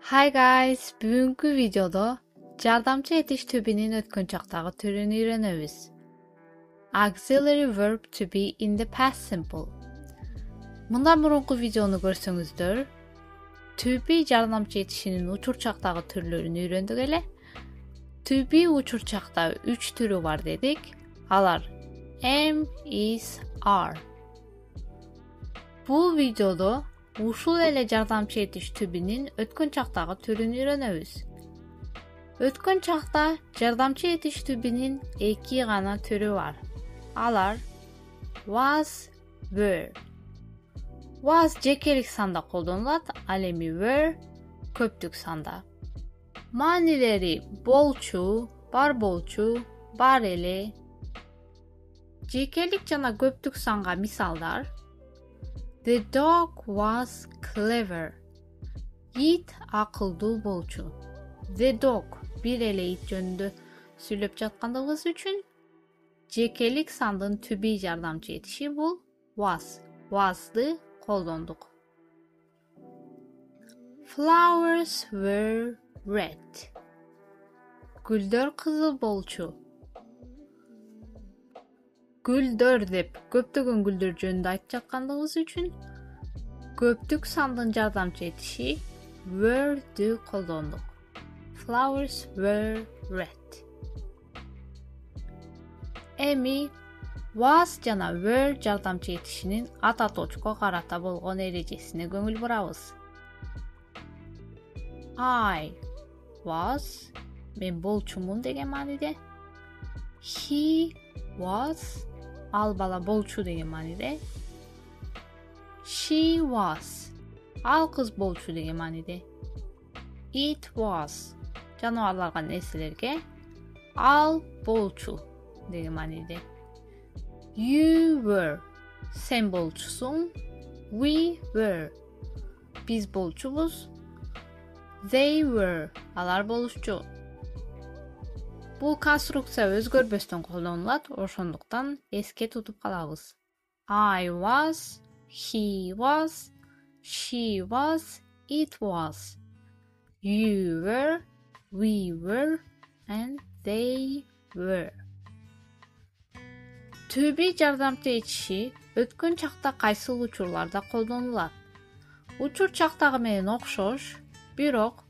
Hi guys, бүгүнкү видеодо жардамчы этиш түбүнүн өткөн чактагы түрүн үйрөнөбүз. Auxiliary verb to be in the past simple. Мындан мурунку видеону көрсөңүздөр, to be жардамчы этишинин учур чактагы түрлөрүн үйрөндүк эле. To be учур чакта 3 түрү бар дедик. Алар am, is, are. Бул видеодо ушул эле жардамчы этиш түбүнүн өткөн чактагы түрүн үйрөнөбүз. Өткөн чакта жардамчы этиш түбүнүн 2 гана түрү бар. Алар was, were. Was жекелик санда колдонулат, ал эми were көптүк санда. Маанилери болчу, бар болчу, бар эле. Жекелик жана көптүк санга мисалдар: The dog was clever. Ит акылдуу болчу. The dog бир эле ит жөнүндө сүйлөп жаткандыгыбыз үчүн жекелик сандын түбү жардамчы этиши бул was. Was-ды колдондук. Flowers were red. Гүлдөр кызыл болчу. Гүлдөр деп көптөгөн гүлдөр жөнүндө айтып жаткандыгыбыз үчүн көптүк сандын жардамчы этиши were-ды колдондук. Flowers were red. Эми was жана were жардамчы этишинин ата точко карата болгон эрежесине көңүл бурабыз. I was мен болчумун деген мааниде. He was ал бала болчу деген мааниде. She was ал кыз болчу деген мааниде. It was жаныбарларга, нерселерге ал болчу деген мааниде. You were сен болчусуң. We were биз болчубуз. They were алар болушчу. Бул конструкция өзгөрбөстөн колдонулат, ошондуктан эске тутуп калабыз. I was, he was, she was, it was. You were, we were, and they were. To be жардамчы этиши өткөн чакта кайсыл учурларда колдонулат? Учур чактагы менен окшош, бирок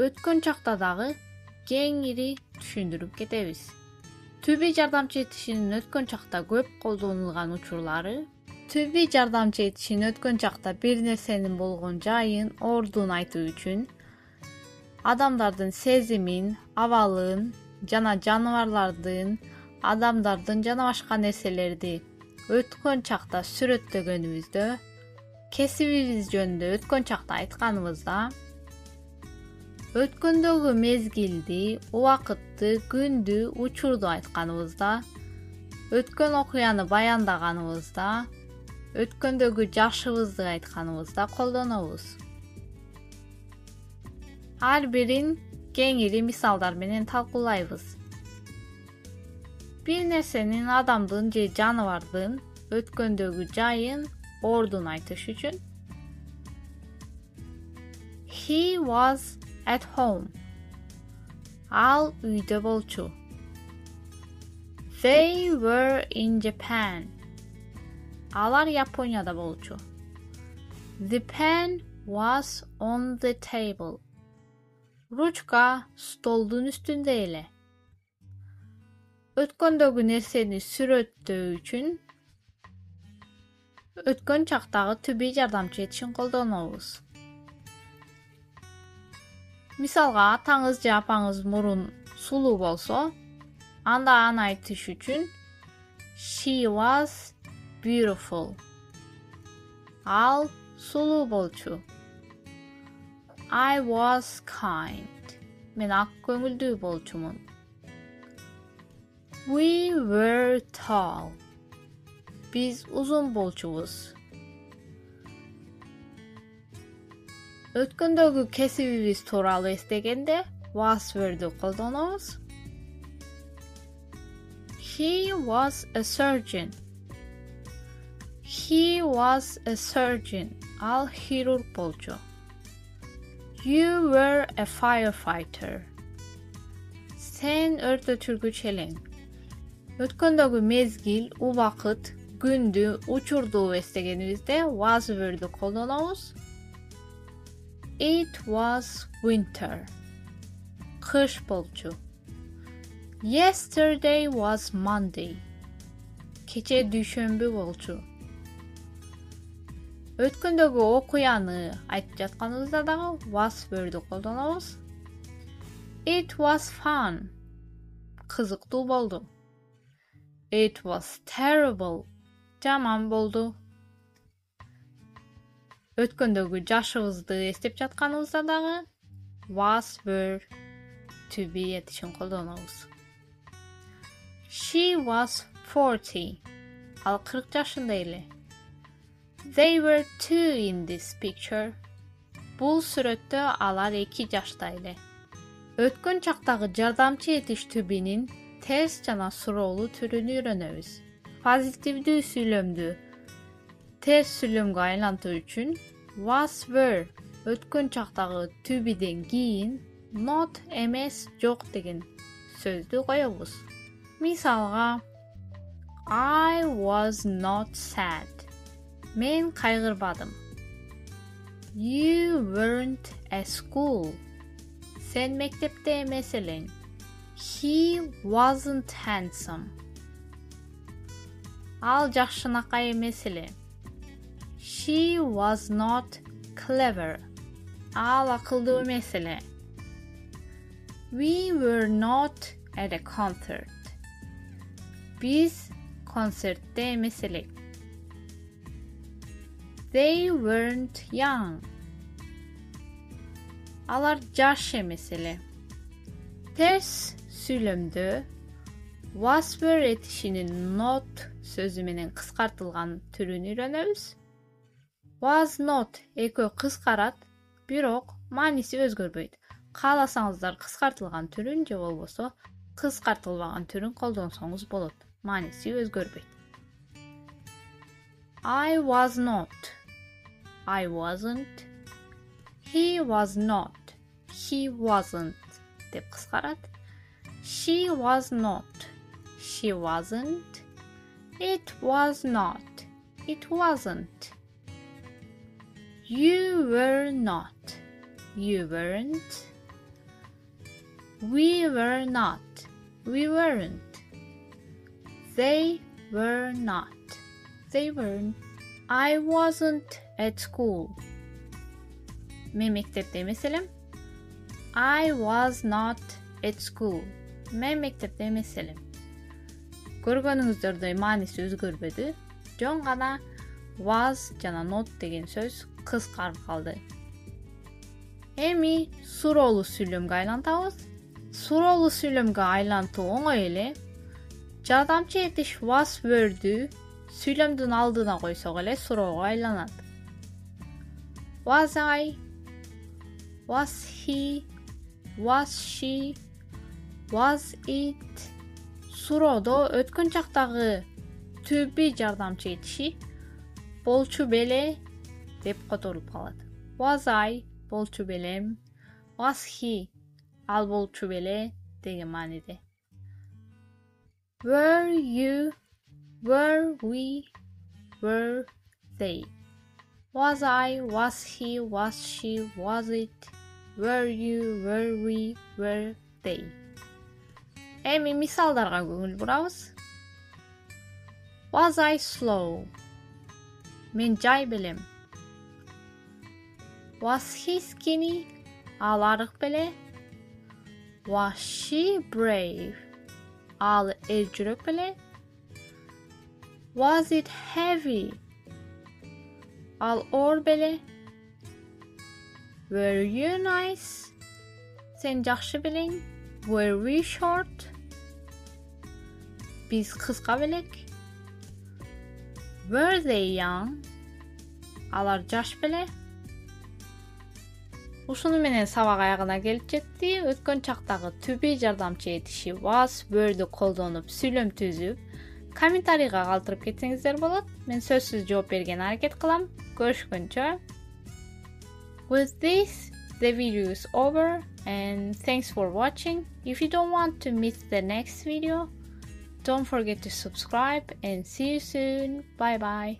өткөн чакта дагы кеңири түшүндүрүп кетебиз. To be жардамчы этишинин өткөн чакта көп колдонулган учурлары: To be жардамчы этишин өткөн чакта бир нерсенин болгон жайын, ордун айтуу үчүн адамдардын сезимин, абалын жана жаныбарлардын, адамдардын жана башка нерселерди өткөн чакта сүрөттөгөнүбүздө, кесибибиз жөнүндө өткөн чакта айтканыбызда, өткөндөгү мезгилди, убакытты, күндү, учурду айтканыбызда, өткөн окуяны баяндаганыбызда, өткөндөгү жашыбызды айтканыбызда колдонобуз. Ар бирин кеңири мисалдар менен талкуулайбыз. Бир нерсенин, адамдын же жаныбардын өткөндөгү жайын, ордун айтыш үчүн He was at home. Ал үйдө болчу. They were in Japan. Алар Японияда болчу. The pen was on the table. Ручка столдун үстүндө эле. Өткөндөгү нерсени сүрөттөө үчүн өткөн чактагы to be жардамчы этишин колдонобуз. Мисалга, атаңыз же апаңыз мурун сулуу болсо, анда аны айтыш үчүн She was beautiful. Ал сулуу болчу. I was kind. Мен ак көңүлдүү болчумун. We were tall. Биз узун болчубуз. Өткөндөгү кесибибиз тууралуу эстегенде was were'ди колдонобуз. He was a surgeon. He was a surgeon. Ал хирург болчу. You were a firefighter. Sen örtötürgüç eleň. Ötkөndögü mezgil, ubakıt, gündü, uçurdu estegenibizde was word'u koldanabız. It was winter. Kış bolçu. Yesterday was Monday. Keçe düşönbü bolçu. Ötkөndögü okuyanı aytıp жатканыбызda дагы was word'u koldanabız. It was fun. Kızıktуу boldu. It was terrible. Jaman boldu. Ötkөndögü жашыбызды эстеп жатканыбызда дагы was were to be etişin koldanabız. She was 40. Al 40 yaşında ele. They were two in this picture. Bul сүрөттө алар 2 жашта эле. Өткөн чактагы жардамчы этиш түбүнүн терс жана суроолуу түрүнү үйрөнөбүз. Позитивдүү сүйлөмдү терс сүйлөмгө айлантуу үчүн was were өткөн чактагы түбүдөн кийин not эмес жок деген сөздү коебуз. Мисалга I was not sad. Мен кайгырбадым. You weren't at school. Sen mektepte emes eleň. He wasn't handsome. Al жакшынакай эмес эле. She was not clever. Ал акылдуу эмес эле. We were not at a concert. Биз концертте эмес элек. They weren't young. Алар жаш эмес эле. Терс сүйлөмдө was were этишинин not сөзү менен кыскартылган түрүн үйрөнөбүз. Was not экөө кыскарат, бирок мааниси өзгөрбөйт. Кааласаңыздар кыскартылган түрүн же болбосо кыскартылбаган түрүн колдонсоңуз болот. Мааниси өзгөрбөйт. I was not. I wasn't. He was not. He wasn't деп кыскарат. She was not. She wasn't. It was not. It wasn't. You were not. You weren't. We were not. We weren't. They were not. They weren't. I wasn't at school. Men mektepte emes elem. I was not at school. Men mektepte emes elem. Көргөнүңүздөрдөй мааниси өзгөрбөдү. Жөн гана was жана not деген сөз кыскарып калды. Эми суроолуу сүйлөмгө айлантабыз. Суроолуу сүйлөмгө айлантуу оңой эле. Жардамчы этиш was word'ү сүйлөмдүн алдына койсок эле суроого айланат. Was I? Was he? Was she? Was it? Суроодо өткөн чактагы түбү жардамчы этиши болчу беле деп которулуп калат. Was I? Болчу белем. Was he? Ал болчу беле деген мааниде. Were you? Were we? Were they? Was I? Was he? Was she? Was it? Were you? Were we? Were they? Эми мисалдарга көңүл бурабыз. Was I slow? Мен жай белем. Was he skinny? Ал арык беле. Was she brave? Ал эржүрөк беле. Was it heavy? Al оор беле. Were you nice? Sen жакшы белең. Were we short? Биз кыска белек. Were they young? Алар жаш беле. Ушуну менен сабак аягына келип жетти. Өткөн чактагы түбү жардамчы этиши was word'у колдонуп сүйлөм түзүп, комментарийга калтырып кетсеңиздер болот. Мен сөзсүз жооп берген аракет кылам. Көрүшкөнчө. With this, the video is over and thanks for watching. If you don't want to miss the next video, don't forget to subscribe and see you soon. Bye bye.